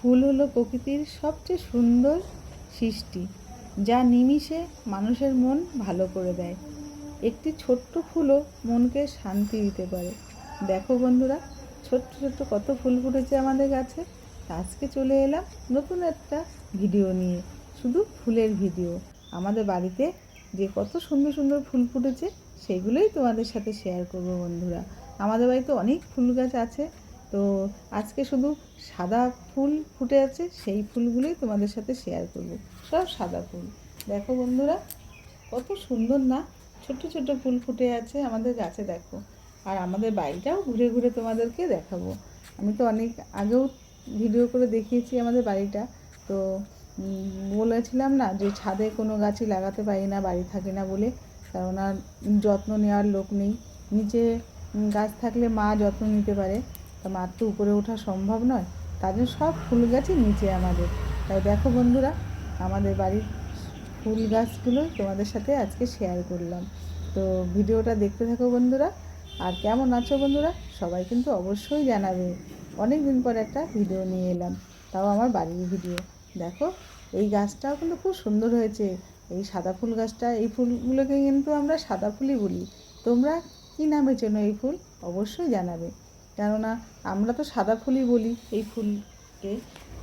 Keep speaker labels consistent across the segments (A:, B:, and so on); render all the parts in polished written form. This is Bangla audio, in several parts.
A: ফুল হলো প্রকৃতির সবচেয়ে সুন্দর সৃষ্টি, যা নিমিষে মানুষের মন ভালো করে দেয়। একটি ছোট্ট ফুলও মনকে শান্তি দিতে পারে। দেখো বন্ধুরা, ছোট্ট ছোট্ট কত ফুল ফুটেছে আমাদের গাছে। আজকে চলে এলাম নতুন একটা ভিডিও নিয়ে, শুধু ফুলের ভিডিও। আমাদের বাড়িতে যে কত সুন্দর সুন্দর ফুল ফুটেছে সেগুলোই তোমাদের সাথে শেয়ার করব বন্ধুরা। আমাদের বাড়িতে অনেক ফুল গাছ আছে, তো আজকে শুধু সাদা ফুল ফুটে আছে, সেই ফুলগুলোই তোমাদের সাথে শেয়ার করব। সব সাদা ফুল। দেখো বন্ধুরা, কত সুন্দর না, ছোট ছোট ফুল ফুটে আছে আমাদের গাছে। দেখো, আর আমাদের বাড়িটাও ঘুরে ঘুরে তোমাদেরকে দেখাবো। আমি তো অনেক আগেও ভিডিও করে দেখিয়েছি আমাদের বাড়িটা। তো বলেছিলাম না যে ছাদে কোনো গাছই লাগাতে পারি না, বাড়ি থাকে না বলে, কেননা যত্ন নেওয়ার লোক নেই। নিচে গাছ থাকলে মা যত্ন নিতে পারে, তা মার তো উপরে ওঠা সম্ভব নয়, তার জন্য সব ফুল গাছই নিচে আমাদের। তাই দেখো বন্ধুরা, আমাদের বাড়ির ফুল গাছগুলো তোমাদের সাথে আজকে শেয়ার করলাম। তো ভিডিওটা দেখতে থাকো বন্ধুরা। আর কেমন আছো বন্ধুরা, সবাই কিন্তু অবশ্যই জানাবে। অনেক দিন পর একটা ভিডিও নিয়ে এলাম, তাও আমার বাড়ির ভিডিও। দেখো, এই গাছটাও কিন্তু খুব সুন্দর হয়েছে। এই সাদা ফুল গাছটা, এই ফুলগুলোকে কিন্তু আমরা সাদা ফুলই বলি। তোমরা কী নামে চেনো এই ফুল অবশ্যই জানাবে, কেননা আমরা তো সাদা ফুলই বলি এই ফুলকে।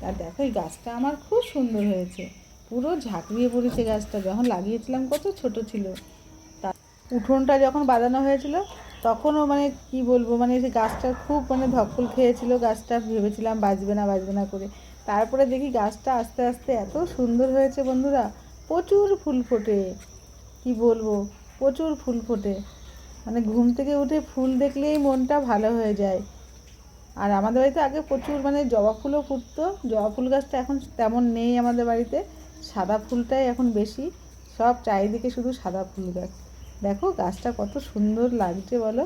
A: আর দেখো, এই গাছটা আমার খুব সুন্দর হয়েছে, পুরো ঝাঁকড়িয়ে পড়েছে গাছটা। যখন লাগিয়েছিলাম কত ছোট ছিল, তা উঠোনটা যখন বাঁধানো হয়েছিল তখনও মানে কি বলবো, মানে সেই গাছটা খুব মানে ধক্কল খেয়েছিল। গাছটা ভেবেছিলাম বাঁচবে না করে, তারপরে দেখি গাছটা আস্তে আস্তে এত সুন্দর হয়েছে বন্ধুরা। প্রচুর ফুল ফোটে, কি বলবো, প্রচুর ফুল ফোটে। মানে ঘুম থেকে উঠে ফুল দেখলেই মনটা ভালো হয়ে যায়। আর আমাদের বাড়িতে আগে প্রচুর মানে জবা ফুলও ফুটতো। জবা ফুল গাছটা এখন তেমন নেই আমাদের বাড়িতে, সাদা ফুলটাই এখন বেশি। সব চারিদিকে শুধু সাদা ফুল গাছ। দেখো গাছটা কত সুন্দর লাগছে বলো।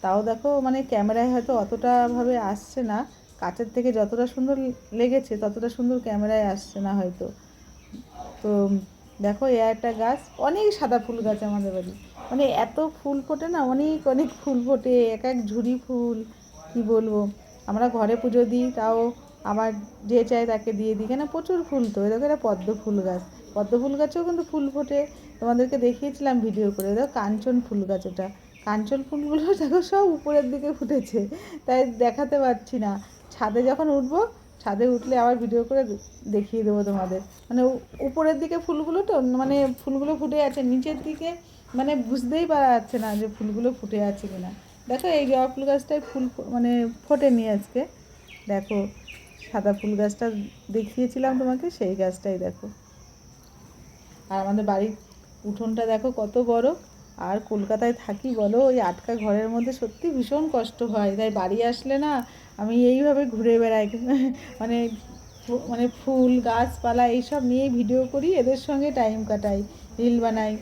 A: তাও দেখো, মানে ক্যামেরায় হয়তো অতটাভাবে আসছে না, কাছের থেকে যতটা সুন্দর লেগেছে ততটা সুন্দর ক্যামেরায় আসছে না হয়তো। তো দেখো, এ একটা গাছ, অনেক সাদা ফুল গাছ আমাদের বাড়ি। মানে এত ফুল ফোটে না, অনেক অনেক ফুল ফোটে, এক এক ঝুড়ি ফুল, কি বলবো। আমরা ঘরে পুজো দিই, তাও আমার যে চাই তাকে দিয়ে দিই, কেন প্রচুর ফুল। তো দেখো, এটা পদ্ম ফুল গাছ। পদ্ম ফুল গাছেও কিন্তু ফুল ফোটে, তোমাদেরকে দেখিয়েছিলাম ভিডিও করে। দেখো, কাঞ্চন ফুল গাছ, ওটা কাঞ্চন ফুলগুলো দেখো সব উপরের দিকে ফুটেছে, তাই দেখাতে পারছি না। ছাদে যখন উঠবো, ছাদে উঠলে আবার ভিডিও করে দেখিয়ে দেবো তোমাদের। মানে উপরের দিকে ফুলগুলো, তো মানে ফুলগুলো ফুটে আছে, নিচের দিকে মানে বুঝতেই পারা যাচ্ছে না যে ফুলগুলো ফুটে আছে কিনা। দেখো, এই জবা ফুল গাছটায় ফুল মানে ফোটেনি আজকে। দেখো, সাদা ফুল গাছটা দেখিয়েছিলাম তোমাকে, সেই গাছটাই দেখো। আর আমাদের বাড়ির উঠোনটা দেখো কত বড়। আর কলকাতায় থাকি বলো, ওই আটকা ঘরের মধ্যে সত্যি ভীষণ কষ্ট হয়। তাই বাড়ি আসলে না আমি এইভাবে ঘুরে বেড়াই, মানে মানে ফুল গাছপালা এইসব নিয়েই ভিডিও করি, এদের সঙ্গে টাইম কাটাই, রিল বানাই।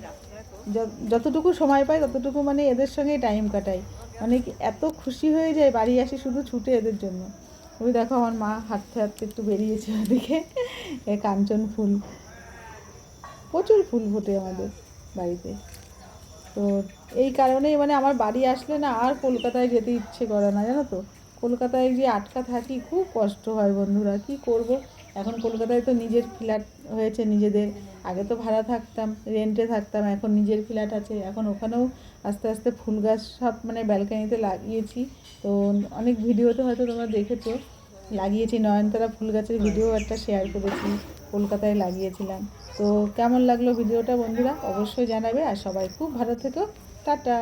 A: যতটুকু সময় পাই ততটুকু মানে এদের সঙ্গেই টাইম কাটাই। মানে এত খুশি হয়ে যায় বাড়ি আসি শুধু ছুটে এদের জন্য। ওই দেখো, আমার মা হাঁটতে হাঁটতে একটু বেরিয়েছে ওদিকে। এ কাঞ্চন ফুল, প্রচুর ফুল ফোটে আমাদের বাড়িতে। তো এই কারণেই মানে আমার বাড়ি আসলে না আর কলকাতায় যেতে ইচ্ছে করে না, জানো তো। কলকাতায় যে আটকা থাকি, খুব কষ্ট হয় বন্ধুরা, কি করব। এখন কলকাতায় তো নিজের ফ্ল্যাট হয়েছে নিজেদের। আগে তো ভাড়া থাকতাম, রেন্টে থাকতাম, এখন নিজের ফ্ল্যাট আছে। এখন ওখানেও আস্তে আস্তে ফুল গাছ সব মানে ব্যালকানিতে লাগিয়েছি। তো অনেক ভিডিওতে হয়তো তোমরা দেখেছো, লাগিয়েছি। নয়নতারা ফুল গাছের ভিডিও একটা শেয়ার করেছি, কলকাতায় লাগিয়েছিলাম। তো কেমন লাগলো ভিডিওটা বন্ধুরা অবশ্যই জানাবে। আর সবাই খুব ভালো থেকো, টাটা।